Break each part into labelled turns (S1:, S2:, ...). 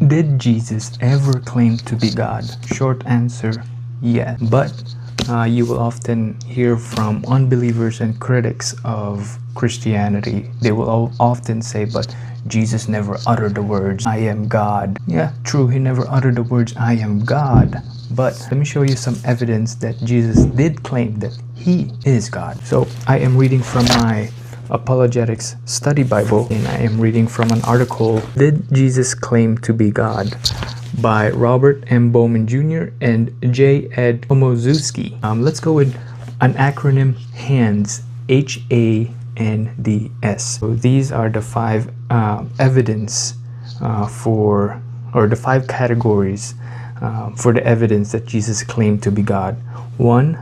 S1: Did Jesus ever claim to be God? Short answer, yes. But you will often hear from unbelievers and critics of Christianity. They will often say, but Jesus never uttered the words, I am God. Yeah, true, he never uttered the words, I am God. But let me show you some evidence that Jesus did claim that he is God. So I am reading from my Apologetics Study Bible, and I am reading from an article, Did Jesus Claim to be God? By Robert M. Bowman Jr. and J. Ed Komozewski. Let's go with an acronym, HANDS, HANDS. So these are the five evidence the five categories for the evidence that Jesus claimed to be God. 1.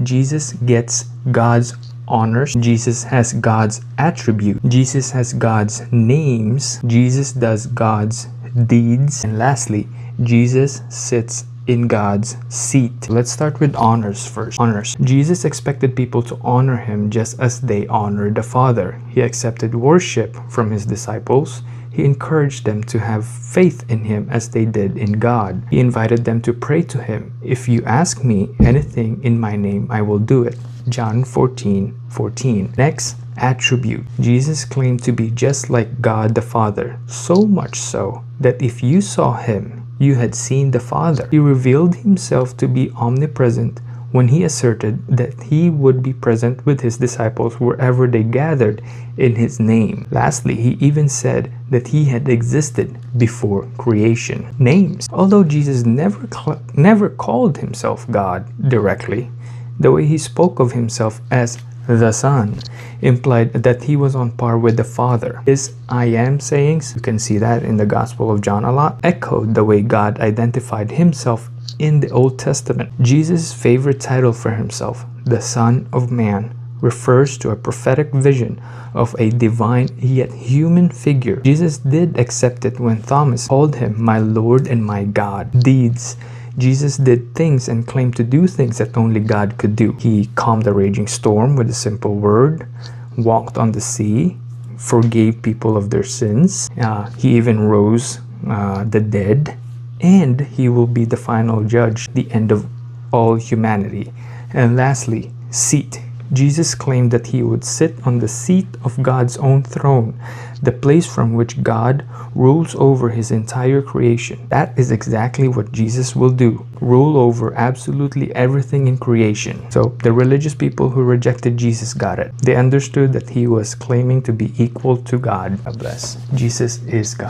S1: Jesus gets God's honors. Jesus has God's attribute. Jesus has God's names. Jesus does God's deeds. And lastly, Jesus sits in God's seat. Let's start with honors first. Honors. Jesus expected people to honor him just as they honored the Father. He accepted worship from his disciples. He encouraged them to have faith in him as they did in God. He invited them to pray to him. If you ask me anything in my name, I will do it. John 14:14. Next, attribute. Jesus claimed to be just like God the Father, so much so that if you saw him, you had seen the Father. He revealed himself to be omnipresent when he asserted that he would be present with his disciples wherever they gathered in his name. Lastly, he even said that he had existed before creation. Names. Although Jesus never called himself God directly, the way he spoke of himself as the Son implied that he was on par with the Father. His I am sayings, you can see that in the Gospel of John a lot, echoed the way God identified himself in the Old Testament. Jesus' favorite title for himself, the Son of Man, refers to a prophetic vision of a divine yet human figure. Jesus did accept it when Thomas called him my Lord and my God. Deeds. Jesus did things and claimed to do things that only God could do. He calmed a raging storm with a simple word, walked on the sea, forgave people of their sins. He even rose the dead, and he will be the final judge, the end of all humanity. And lastly, seat. Jesus claimed that he would sit on the seat of God's own throne, the place from which God rules over his entire creation. That is exactly what Jesus will do, rule over absolutely everything in creation. So the religious people who rejected Jesus got it. They understood that he was claiming to be equal to God. God bless. Jesus is God.